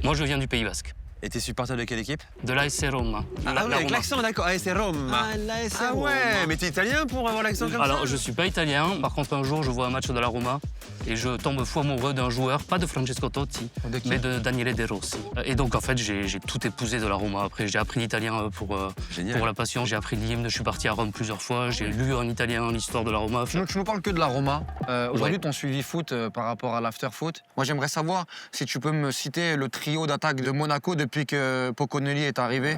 Moi, je viens du Pays Basque, Et t'es supporter de quelle équipe? de l'AS Roma. Ah oui, avec l'accent, d'accord. Ah, c'est Rome. Ah ouais, mais t'es italien pour avoir l'accent comme ça? Alors, je suis pas italien. Par contre, un jour, je vois un match de la Roma et je tombe fou amoureux d'un joueur, pas de Francesco Totti, mais de Daniele De Rossi. Et donc, en fait, j'ai tout épousé de la Roma. Après, j'ai appris l'italien pour la passion. J'ai appris l'hymne. Je suis parti à Rome plusieurs fois. J'ai lu en italien l'histoire de la Roma. Tu nous parles que de la Roma. Aujourd'hui, ton suivi foot par rapport à l'after foot. Moi, j'aimerais savoir si tu peux me citer le trio d'attaque de Monaco depuis que Poconelli est arrivé.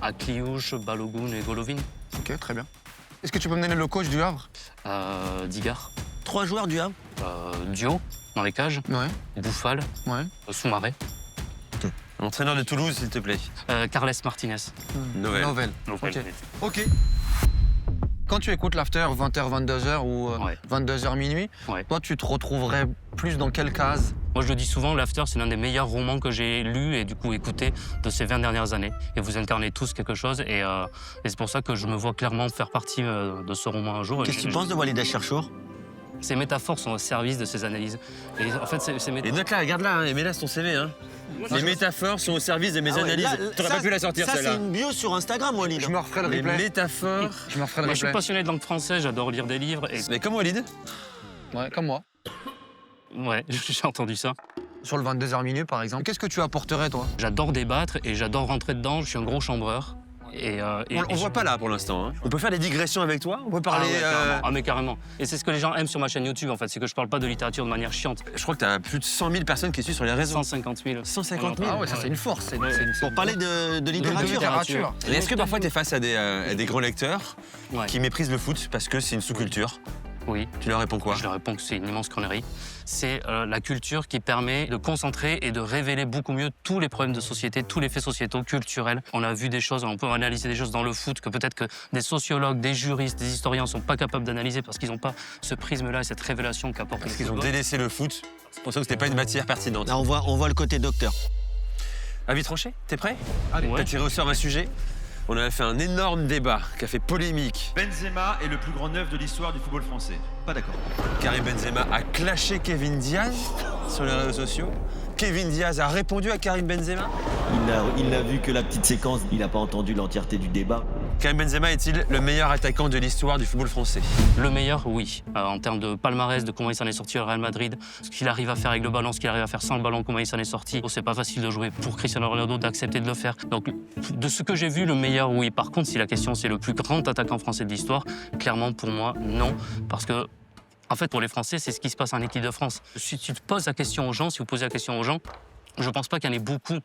Akliouche, Balogun et Golovin. Ok, très bien. Est-ce que tu peux me donner le coach du Havre? Digar. 3 joueurs du Havre. Dio, dans les cages. Ouais. Bouffal. Ouais. Soumaré. Entraîneur de Toulouse, s'il te plaît. Carles Martinez. Novel. Novel. Donc, Ok. Quand tu écoutes l'after 20h, 22h ou 22h minuit, toi, tu te retrouverais plus dans quelle case? Moi, je le dis souvent, l'After, c'est l'un des meilleurs romans que j'ai lu et du coup écouté de ces 20 dernières années. Et vous incarnez tous quelque chose et c'est pour ça que je me vois clairement faire partie de ce roman un jour. Qu'est-ce que tu penses de Walid Acharchour? Ces métaphores sont au service de ces analyses. Et en fait, Et note-là, regarde-là, et mets là ton CV. Hein. Les métaphores sont au service de mes analyses. T'aurais pas pu la sortir, ça, celle-là. c'est une bio sur Instagram, Walid. Je me referai le Les replay. métaphores. Je me referai le Moi, je suis replay. passionné de langue française, j'adore lire des livres. Et... Mais comme Walid? Ouais, comme moi. Ouais, j'ai entendu ça. Sur le 22h minuit, par exemple. Qu'est-ce que tu apporterais, toi? J'adore débattre et j'adore rentrer dedans. Je suis un gros chambreur. On voit pas là pour l'instant. Hein. On peut faire des digressions avec toi? On peut parler. Ah, mais carrément. Et c'est ce que les gens aiment sur ma chaîne YouTube, en fait. C'est que je parle pas de littérature de manière chiante. Je crois que t'as plus de 100 000 personnes qui suivent sur les réseaux. 150 000. 150 000? Ah ouais, ça, c'est une force. Pour parler de littérature. Et est-ce que parfois t'es face à des grands lecteurs Ouais. qui méprisent le foot parce que c'est une sous-culture? Oui. Tu leur réponds quoi? Je leur réponds que c'est une immense connerie. C'est la culture qui permet de concentrer et de révéler beaucoup mieux tous les problèmes de société, tous les faits sociétaux, culturels. On a vu des choses, on peut analyser des choses dans le foot que peut-être que des sociologues, des juristes, des historiens ne sont pas capables d'analyser parce qu'ils n'ont pas ce prisme-là et cette révélation qu'apporte le Parce qu'ils ont football. délaissé le foot. C'est pour ça que c'était pas une matière pertinente. Là, on voit le côté docteur. Avis tranché? T'es prêt? Ouais. T'as tiré au sort un sujet? On a fait un énorme débat qui a fait polémique. Benzema est le plus grand neuf de l'histoire du football français. Pas d'accord. Karim Benzema a clashé Kevin Diaz sur les réseaux sociaux. Kevin Diaz a répondu à Karim Benzema. Il n'a vu que la petite séquence, il n'a pas entendu l'entièreté du débat. Karim Benzema est-il le meilleur attaquant de l'histoire du football français? Le meilleur, oui. En termes de palmarès, de comment il s'en est sorti au Real Madrid, ce qu'il arrive à faire avec le ballon, ce qu'il arrive à faire sans le ballon, comment il s'en est sorti. C'est pas facile de jouer pour Cristiano Ronaldo, d'accepter de le faire. Donc, de ce que j'ai vu, le meilleur, oui. Par contre, si la question c'est le plus grand attaquant français de l'histoire, clairement pour moi, non. Parce que, en fait, pour les Français, c'est ce qui se passe en équipe de France. Si tu poses la question aux gens, si vous posez la question aux gens, je pense pas qu'il y en ait beaucoup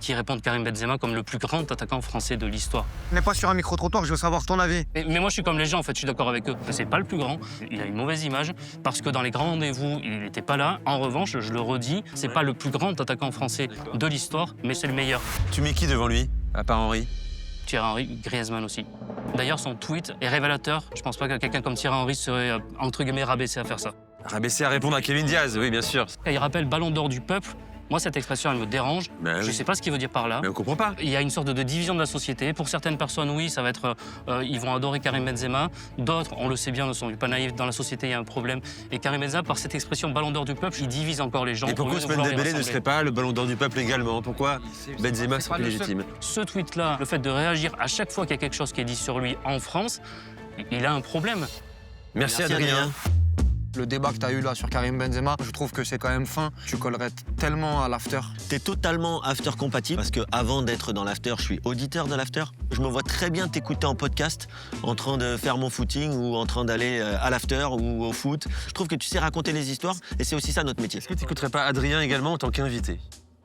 qui répondent Karim Benzema comme le plus grand attaquant français de l'histoire. On n'est pas sur un micro-trottoir, je veux savoir ton avis. Mais moi, je suis comme les gens, en fait, je suis d'accord avec eux. C'est pas le plus grand, il a une mauvaise image, parce que dans les grands rendez-vous, il n'était pas là. En revanche, je le redis, c'est pas le plus grand attaquant français de l'histoire, mais c'est le meilleur. Tu mets qui devant lui, à part Henry? Thierry Henry, Griezmann aussi. D'ailleurs, son tweet est révélateur. Je pense pas que quelqu'un comme Thierry Henry serait, entre guillemets, rabaissé à faire ça. Rabaissé à répondre à Kevin Diaz, oui, bien sûr. Et il rappelle Ballon d'or du peuple. Moi, cette expression, elle me dérange. Ben Je oui. sais pas ce qu'il veut dire par là. Mais on comprend pas. Il y a une sorte de division de la société. Pour certaines personnes, oui, ça va être, ils vont adorer Karim Benzema. D'autres, on le sait bien, ne sont pas naïfs. Dans la société, il y a un problème. Et Karim Benzema, par cette expression ballon d'or du peuple, il divise encore les gens. Et pourquoi au lieu de Ousmane vouloir les Dembélé ne rassembler. serait pas le ballon d'or du peuple également? Pourquoi Benzema serait plus légitime? Ce tweet-là, le fait de réagir à chaque fois qu'il y a quelque chose qui est dit sur lui en France, il a un problème. Merci Adrien. Le débat que tu as eu là sur Karim Benzema, je trouve que c'est quand même fin. Tu collerais tellement à l'after. T'es totalement after compatible parce que avant d'être dans l'after, je suis auditeur de l'after. Je me vois très bien t'écouter en podcast, en train de faire mon footing ou en train d'aller à l'after ou au foot. Je trouve que tu sais raconter les histoires et c'est aussi ça notre métier. Est-ce que tu n'écouterais pas Adrien également en tant qu'invité?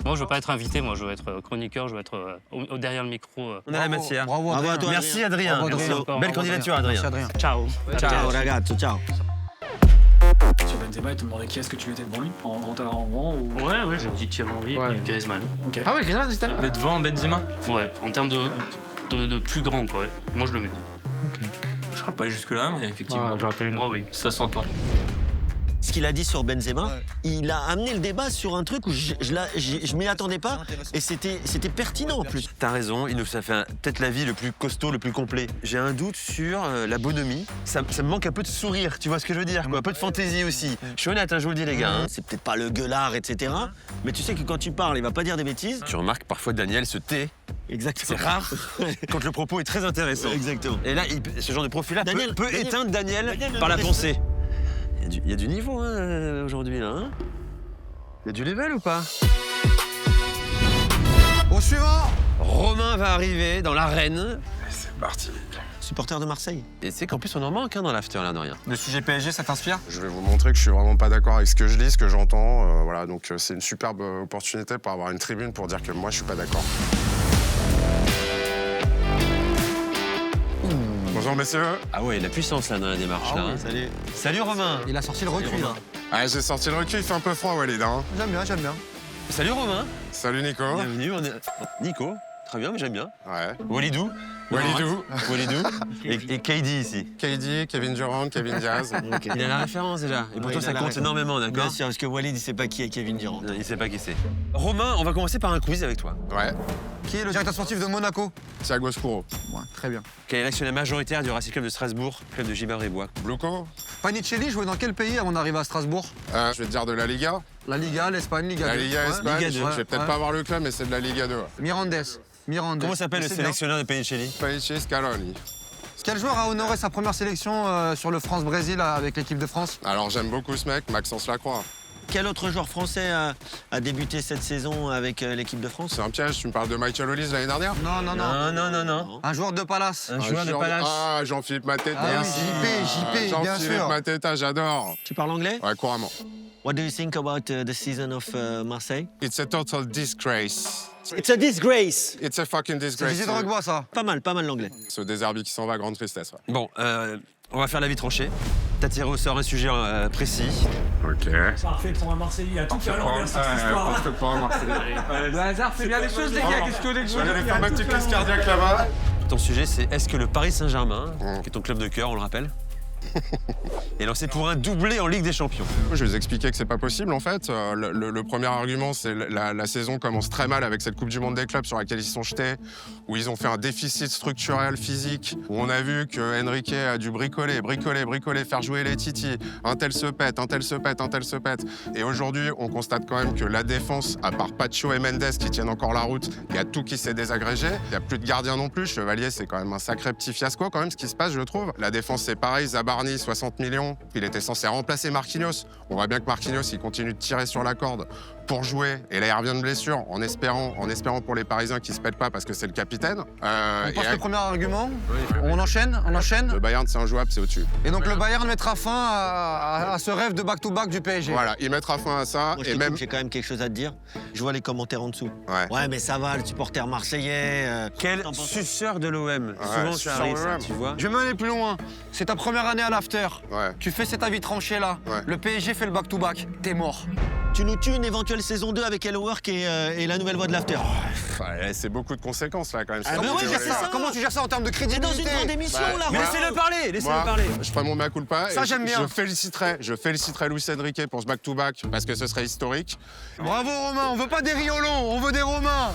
Moi, je veux pas être invité, moi, je veux être chroniqueur, je veux être derrière le micro. On a la matière. Bravo, Bravo à Adrien. toi. Merci Adrien. Bravo, Adrien. encore. Belle Bravo, candidature Adrien. Merci, Adrien. Ciao. Ciao ragazzo, ciao. Sur Benzema, il te demandait qui est-ce que tu mettais devant lui en rang ou... Ouais, j'ai dit Thierry Henry et Griezmann. Ah ouais, Griezmann, c'était là. Mais devant Benzema? Ouais, en termes de plus grand, quoi. Ouais. Moi, je le mets. Je serais pas jusque-là, mais effectivement. J'aurais fait une. Oh, oui. Ça s'entend. Ce qu'il a dit sur Benzema, il a amené le débat sur un truc où je m'y attendais pas et c'était pertinent en plus. T'as raison, ça fait peut-être la vie le plus costaud, le plus complet. J'ai un doute sur la bonhomie. Ça me manque un peu de sourire, tu vois ce que je veux dire, quoi. Un peu de fantaisie aussi. Je suis honnête, hein, je vous le dis les gars. Hein. C'est peut-être pas le gueulard, etc. Mais tu sais que quand tu parles, il va pas dire des bêtises. Tu remarques parfois Daniel se tait. Exactement. C'est rare quand le propos est très intéressant. Exactement. Et là, ce genre de profil-là peut éteindre Daniel Daniel, par la laisse. pensée. Il y a du niveau hein, aujourd'hui là. Hein, il y a du level ou pas? Au suivant. Romain va arriver dans l'arène. C'est parti. Supporter de Marseille. Et c'est qu'en plus on en manque hein, dans l'after là de rien. Le sujet PSG, ça t'inspire? Je vais vous montrer que je suis vraiment pas d'accord avec ce que je lis, ce que j'entends. Voilà, donc c'est une superbe opportunité pour avoir une tribune pour dire que moi je suis pas d'accord. Bonjour messieurs. Ah ouais, la puissance là dans la démarche là. Hein. Salut. Salut Romain. Il a sorti le recul là. Ah, j'ai sorti le recul, il fait un peu froid Walid. Hein. J'aime bien, j'aime bien. Salut Romain. Salut Nico. Bienvenue. Nico. Très bien, mais j'aime bien. Ouais. Walidou. Walidou. Walidou. et KD ici. KD, Kevin Durant, Kevin Diaz. Il a la référence déjà. Et pour toi il ça a la compte référence. énormément, d'accord? Bien sûr, parce que Walid, il sait pas qui est Kevin Durant. Non, il sait pas qui c'est. Romain, on va commencer par un quiz avec toi. Ouais. Qui est le directeur sportif de Monaco? Thiago Scuro. Ouais, très bien. Quel est l'actionnaire majoritaire du Racing Club de Strasbourg, club de Gilbert Bribois? Bluco. Panicelli jouait dans quel pays avant d'arriver à Strasbourg? Je vais te dire de la Liga. La Liga, l'Espagne, Liga 2. La Liga Espagne. Liga 2. Je vais peut-être pas avoir le club, mais c'est de la Liga 2. Mirandes. Comment s'appelle le C'est bien. sélectionneur de Panicelli? Païchi Scaloni. Quel joueur a honoré sa première sélection sur le France-Brésil avec l'équipe de France? Alors j'aime beaucoup ce mec, Maxence Lacroix. Quel autre joueur français a débuté cette saison avec l'équipe de France? C'est un piège, tu me parles de Michael Olise l'année dernière? Non, non, non. Non. Un joueur de Palace. Un joueur de Palace. Ah, Jean-Philippe Mateta. Ah oui, JP, bien Jean-Philippe sûr. Mateta, j'adore. Tu parles anglais? Ouais, couramment. What do you think about the season of Marseille? It's a total disgrace. It's a disgrace. It's a fucking C'est disgrace. Didier Drogba, ça. Pas mal l'anglais. Ce Désherbi qui s'en va, grande tristesse. Ouais. Bon, on va faire la vie tranchée. T'as tiré au sort un sujet précis. Ok. Parfait pour un Marseillais, il a tout fait à l'envers cette histoire. Le hasard fait bien les choses, les gars. Qu'est-ce que vous voulez que je vous J'allais dise? faire ma petite crise cardiaque là-bas. Ton sujet, c'est est-ce que le Paris Saint-Germain, qui est ton club de cœur, on le rappelle, est lancé pour un doublé en Ligue des Champions? Je vais vous expliquer que c'est pas possible en fait. Le premier argument, c'est la saison commence très mal avec cette Coupe du Monde des clubs sur laquelle ils sont jetés, où ils ont fait un déficit structurel physique, où on a vu que Enrique a dû bricoler, faire jouer les Titi. Un tel se pète. Et aujourd'hui, on constate quand même que la défense, à part Pacho et Mendes qui tiennent encore la route, il y a tout qui s'est désagrégé. Il n'y a plus de gardien non plus. Chevalier, c'est quand même un sacré petit fiasco quand même ce qui se passe, je trouve. La défense, c'est pareil. Zabarni, 60 millions. Il était censé remplacer Marquinhos. On voit bien que Marquinhos, il continue de tirer sur la corde pour jouer. Et là, il revient de blessure, en espérant pour les Parisiens qu'ils se pètent pas parce que c'est le capitaine. On passe le premier argument. On enchaîne. Le Bayern, c'est injouable, c'est au-dessus. Et donc le Bayern mettra fin à ce rêve de back-to-back du PSG. Voilà, il mettra fin à ça. Moi, Et même. j'ai quand même quelque chose à te dire. Je vois les commentaires en dessous. Ouais. Mais ça va, le supporter marseillais. Quel suceur de l'OM. Souvent, ça suceur arrive, de ça, l'OM. tu vois. Je vais aller plus loin. C'est ta première année à l'after. Ouais. Tu fais cet avis tranché là. Ouais. Le PSG fait le back-to-back. T'es mort. Tu nous tues une éventuelle saison 2 avec Hello Work et la nouvelle voix de l'after. Ouais, c'est beaucoup de conséquences là quand même. Ah, bah ouais, c'est ça. Comment tu gères ça en termes de C'est crédibilité? dans une grande émission, là. Mais ouais. laissez-le parler, laissez-le Moi, parler. je ferai mon mea culpa. Ça, et j'aime bien. Je féliciterai Luis Enrique pour ce back-to-back parce que ce serait historique. Bravo Romain, on veut pas des Riolo, on veut des Romains.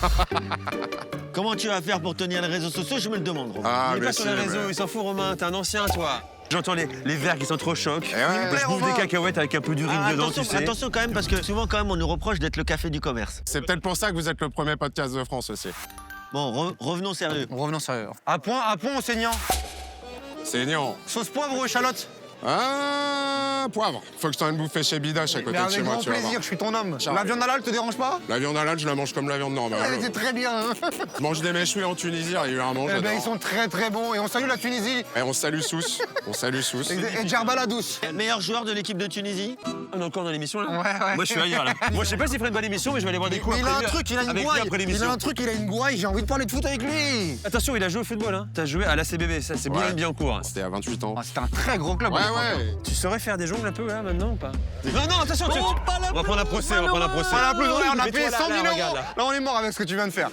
Comment tu vas faire pour tenir les réseaux sociaux? Je me le demande, Romain. Ah, Il est mais pas sur les si, réseaux, mais- il s'en fout, Romain, t'es un ancien, toi. J'entends les verres qui sont trop chocs. Eh ouais. Je bouffe des cacahuètes avec un peu d'urine Ah, dedans, attention, tu sais. attention quand même, parce que souvent, quand même, on nous reproche d'être le café du commerce. C'est peut-être pour ça que vous êtes le premier podcast de France aussi. Bon, revenons sérieux. Revenons sérieux. À point enseignant. Saignant. Sauce poivre ou échalote? Ah, poivre. Faut que je t'emmène bouffer chez Bidache à côté Mais de avec chez moi, grand tu vas voir. plaisir, je suis ton homme. Ciao. La viande halal te dérange pas? La viande halal, je la mange comme la viande normale. Elle était très bien. Hein. Je mange des méchouis en Tunisie régulièrement. Eh ben, j'adore. ils sont très très bons. Et on salue la Tunisie. Et on salue Sousse. On salue Sousse. Et Djerbala douce. Meilleur joueur de l'équipe de Tunisie? On est encore dans l'émission, là. Ouais. Moi, je suis ailleurs, là. Moi, je sais pas s'il ferait une bonne émission, mais je vais aller voir des coups Mais il a après un lui, truc, il a une avec lui gouaille. après Il l'émission. a un truc, il a une gouaille. J'ai envie de parler de foot avec lui. Attention, il a joué au football, hein. T'as joué à l'ACBB, ça, c'est bien Ouais. bien en cours. C'était à 28 ans. Ah, c'était un très gros club. Ouais, à l'époque, hein. ouais. Tu saurais faire des jongles un peu, là, maintenant, ou pas? Non, non, attention, Oh, tu- pas la on va prendre un procès, on va prendre un procès. Pas la plus, on a Mets-toi payé là, 100 000 là, euros. regarde, Là, là. on est mort avec ce que tu viens de faire.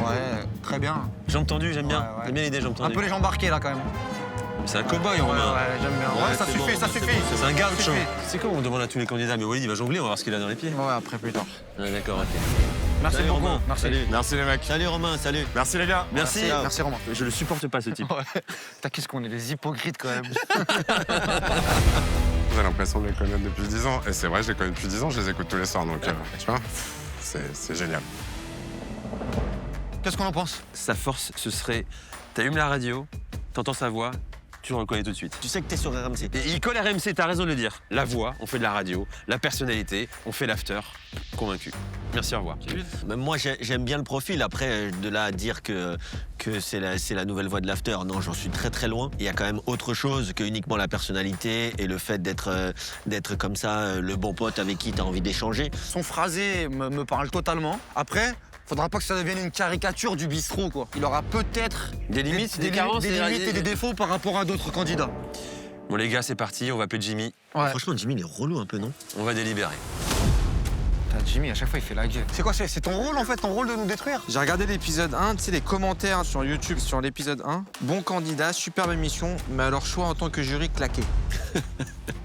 Ouais, très bien. J'ai entendu, j'aime bien. Ouais, ouais. J'aime bien l'idée, j'ai Un entendu. peu les gens embarqués là quand même. C'est un cow-boy, Ouais, Romain. ouais, j'aime bien. Ouais, ça c'est suffit, bon, ça c'est suffit. bon. C'est un garde Ça chaud. suffit. C'est quoi, on demande à tous les candidats, mais Walid, il va jongler, on va voir ce qu'il a dans les pieds. Ouais, après plus tard. Ah, d'accord, ok. Merci Salut, beaucoup. Romain. Merci. Salut. Merci les mecs. Salut Romain, salut. Merci les gars. Merci. Merci Romain. Je le supporte pas, ce type. Ouais. T'as qu'est-ce qu'on est des hypocrites quand même. J'ai l'impression de les connaître depuis 10 ans. Et c'est vrai, je les connais depuis 10 ans, je les écoute tous les soirs. Donc, tu vois, c'est génial. Qu'est-ce qu'on en pense? Sa force, ce serait. T'allumes la radio, t'entends sa voix, tu le reconnais tout de suite. Tu sais que t'es sur RMC. Et il colle RMC, t'as raison de le dire. La voix, on fait de la radio. La personnalité, on fait l'after. Convaincu. Merci, au revoir. Même moi, j'aime bien le profil. Après, de là à dire que c'est la nouvelle voix de l'after, non, j'en suis très très loin. Il y a quand même autre chose que uniquement la personnalité et le fait d'être comme ça, le bon pote avec qui t'as envie d'échanger. Son phrasé me parle totalement. Après, faudra pas que ça devienne une caricature du bistrot, quoi. Il aura peut-être Des limites, des carences, des limites et des défauts par rapport à d'autres candidats. Bon, les gars, c'est parti. On va appeler Jimmy. Ouais. Franchement, Jimmy, il est relou un peu, non? On va délibérer. Putain, Jimmy, à chaque fois, il fait la gueule. C'est quoi, c'est ton rôle, en fait, ton rôle de nous détruire? J'ai regardé l'épisode 1, tu sais, les commentaires sur YouTube sur l'épisode 1. Bon candidat, superbe émission, mais alors choix en tant que jury claqué.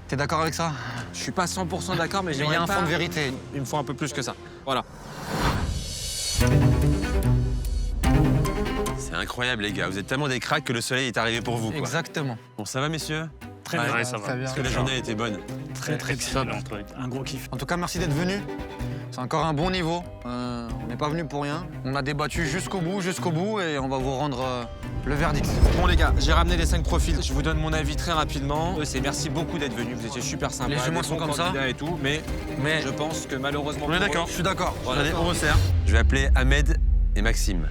T'es d'accord avec ça? Je suis pas 100% d'accord, mais Mais il y j'aimerais a un pas- fond de vérité. Il me faut un peu plus que ça. Voilà. C'est incroyable, les gars. Vous êtes tellement des cracks que le soleil est arrivé pour vous, quoi. Exactement. Bon, ça va, messieurs? Très bien. Ouais, ça va. Parce que la journée était bonne. Très très bien. Un gros kiff. En tout cas, merci d'être venu. C'est encore un bon niveau. On n'est pas venu pour rien. On a débattu jusqu'au bout, et on va vous rendre le verdict. Bon les gars, j'ai ramené les 5 profils. Je vous donne mon avis très rapidement. C'est merci beaucoup d'être venus. Vous étiez super sympas. Les jumeaux des sont bons comme ça. candidats et tout, mais Je je pense que malheureusement. On est pour eux- d'accord. suis d'accord. Allez, on resserre. Je vais appeler Ahmed et Maxime.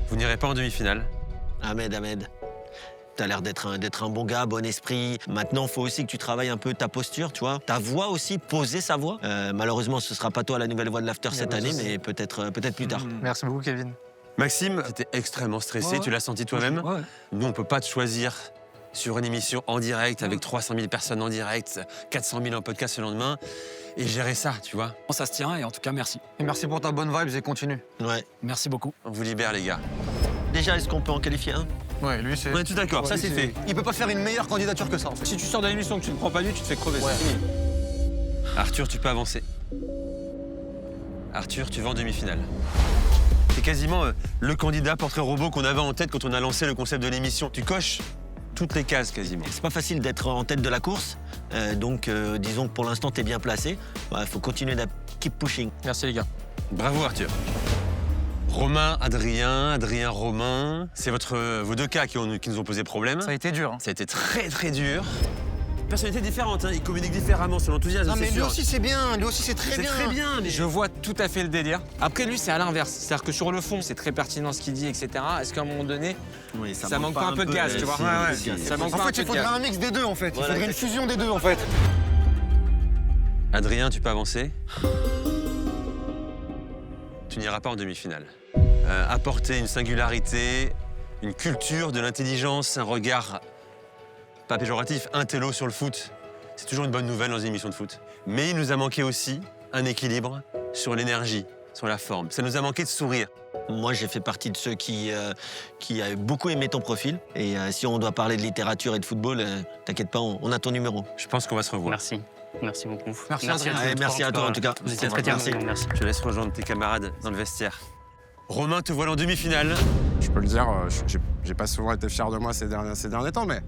Vous n'irez pas en demi-finale. Ahmed, t'as l'air d'être un bon gars, bon esprit. Maintenant, il faut aussi que tu travailles un peu ta posture, tu vois. Ta voix aussi, poser sa voix. Malheureusement, ce sera pas toi la nouvelle voix de l'after cette année, mais peut-être plus tard. Merci beaucoup, Kevin. Maxime, t'étais extrêmement stressé, Ouais. tu l'as senti toi-même. Ouais. Nous, on peut pas te choisir sur une émission en direct avec 300 000 personnes en direct, 400 000 en podcast le lendemain et gérer ça, tu vois. Bon, ça se tient et en tout cas, merci. Et merci pour ta bonne vibes et continue. Ouais. Merci beaucoup. On vous libère, les gars. Déjà, est-ce qu'on peut en qualifier un? Ouais, lui, c'est. On est tous d'accord, ça c'est fait. Il peut pas faire une meilleure candidature que ça, en fait. Si tu sors de l'émission que tu ne prends pas lui, tu te fais crever. Ouais. C'est fini. Arthur, tu peux avancer. Arthur, tu vas en demi-finale. C'est quasiment le candidat portrait robot qu'on avait en tête quand on a lancé le concept de l'émission. Tu coches toutes les cases quasiment. C'est pas facile d'être en tête de la course, donc disons que pour l'instant, t'es bien placé. Il faut continuer à keep pushing. Merci les gars. Bravo Arthur. Romain, Adrien, Romain, c'est vos deux cas qui nous ont posé problème. Ça a été dur. Hein. Ça a été très très dur. Personnalités différentes, hein. Ils communiquent différemment, c'est l'enthousiasme, Non, mais c'est lui sûr. aussi, c'est bien. Lui aussi, c'est très C'est bien. très bien, mais Je vois tout à fait le délire. Après lui, c'est à l'inverse. C'est-à-dire que sur le fond, c'est très pertinent ce qu'il dit, etc. Est-ce qu'à un moment donné, Oui, ça manque pas un peu de gaz, tu vois? Ça manque En pas un fait, peu il de faudrait gaz. un mix des deux, en fait. Voilà, il faudrait une fusion des deux, en fait. Adrien, tu peux avancer. Tu n'iras pas en demi-finale. Apporter une singularité, une culture de l'intelligence, un regard, pas péjoratif, intello sur le foot. C'est toujours une bonne nouvelle dans une émission de foot. Mais il nous a manqué aussi un équilibre sur l'énergie, sur la forme. Ça nous a manqué de sourire. Moi, j'ai fait partie de ceux qui a beaucoup aimé ton profil. Et si on doit parler de littérature et de football, t'inquiète pas, on a ton numéro. Je pense qu'on va se revoir. Merci. Merci beaucoup. Merci, Adrien. Merci à toi, en tout cas. Vous étiez très bien. Merci. Je te laisse rejoindre tes camarades dans le vestiaire. Romain, te voilà en demi-finale. Je peux le dire, j'ai pas souvent été fier de moi ces derniers temps, mais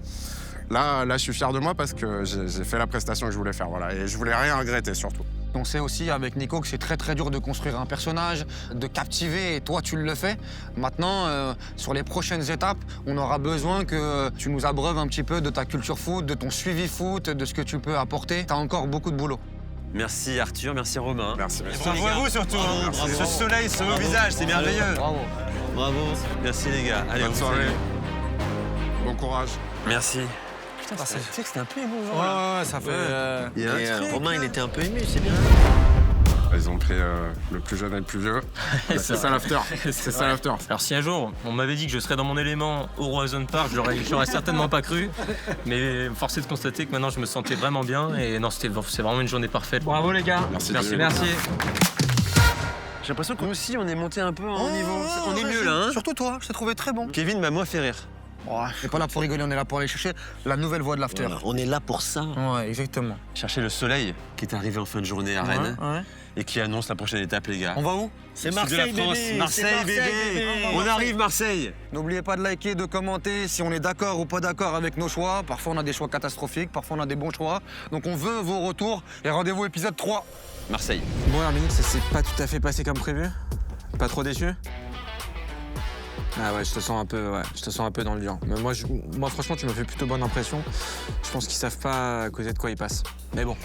là, je suis fier de moi parce que j'ai fait la prestation que je voulais faire, voilà. Et je voulais rien regretter, surtout. On sait aussi avec Nico que c'est très dur de construire un personnage, de captiver, et toi tu le fais. Maintenant, sur les prochaines étapes, on aura besoin que tu nous abreuves un petit peu de ta culture foot, de ton suivi foot, de ce que tu peux apporter. T'as encore beaucoup de boulot. Merci Arthur, merci Romain. Merci. Bravo à vous surtout. Ce soleil sur vos visages, c'est merveilleux. Bravo. Bravo. Merci les gars. Allez, Bonne on soirée. salue. Bon courage. Merci. Putain, tu sais que c'était un peu émouvant. Ouais, ça fait... Il y a un Et truc, Romain, il était un peu ému, c'est bien. Ils ont pris le plus jeune et le plus vieux. C'est ça l'after. C'est ça l'after. Alors si un jour on m'avait dit que je serais dans mon élément au Horizon Park, j'aurais certainement pas cru. Mais force est de constater que maintenant je me sentais vraiment bien. Et non, c'est vraiment une journée parfaite. Bravo les gars. Merci. Merci. J'ai l'impression que nous aussi, on est monté un peu en niveau. On est mieux là, hein. Surtout toi, je t'ai trouvé très bon. Kevin m'a moins fait rire. On n'est pas là pour rigoler, on est là pour aller chercher la nouvelle voie de l'after. Voilà, on est là pour ça. Ouais, exactement. Chercher le soleil qui est arrivé en fin de journée à Rennes Ouais. et qui annonce la prochaine étape, les gars. On va où? C'est Sud de la Marseille, France. bébé. Marseille, C'est bébé. On arrive, Marseille. N'oubliez pas de liker, de commenter si on est d'accord ou pas d'accord avec nos choix. Parfois on a des choix catastrophiques, parfois on a des bons choix. Donc on veut vos retours et rendez-vous épisode 3. Marseille. Bon Hermine, ça s'est pas tout à fait passé comme prévu? Pas trop déçu? Ah ouais, je te sens un peu dans le dur. Mais moi franchement, tu m'as fait plutôt bonne impression. Je pense qu'ils savent pas à cause de quoi ils passent. Mais bon.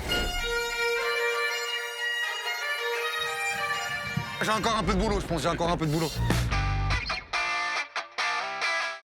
J'ai encore un peu de boulot, je pense, j'ai encore un peu de boulot.